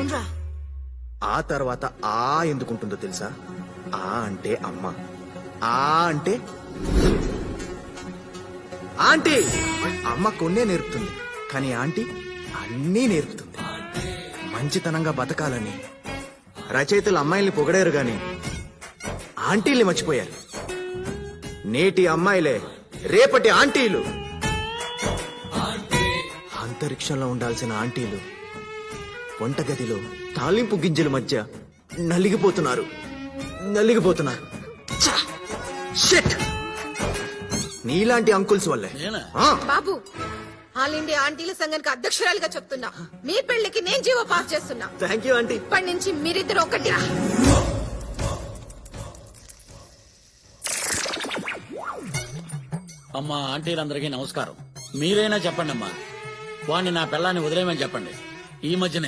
అవునరా. ఆ తర్వాత ఆ ఎందుకుంటుందో తెలుసా? ఆ అంటే అమ్మ, ఆ అంటే ఆంటీ. అమ్మ కొన్నే నేర్పుతుంది, కానీ ఆంటీ అన్నీ నేర్పుతుంది. మంచితనంగా బతకాలని రచయితలు అమ్మాయిల్ని పొగడారు గాని ఆంటీల్ని మర్చిపోయారు. నేటి అమ్మాయిలే రేపటి ఆంటీలు. అంతరిక్షంలో ఉండాల్సిన ఆంటీలు వంటగదిలో తాలింపు గింజల మధ్య నలిగిపోతున్నారు. ఛ! షిట్! నీలాంటి అంకుల్స్ వల్లే. ఆ, బాబు, ఆల్ ఇండియా ఆంటీల సంఘానికి అధ్యక్షురాలుగా చెప్తున్నా, మీ పెళ్లికి నేను జీవో పాస్ చేస్తున్నా. Thank you aunty. ఇప్పటి నుంచి మీరిద్దరు ఒకటి. అమ్మా, ఆంటీలందరికీ నమస్కారం. మీరైనా చెప్పండి అమ్మా, వాణ్ణి నా పిల్లాన్ని వదిలేయమని చెప్పండి. ఈ మధ్యనే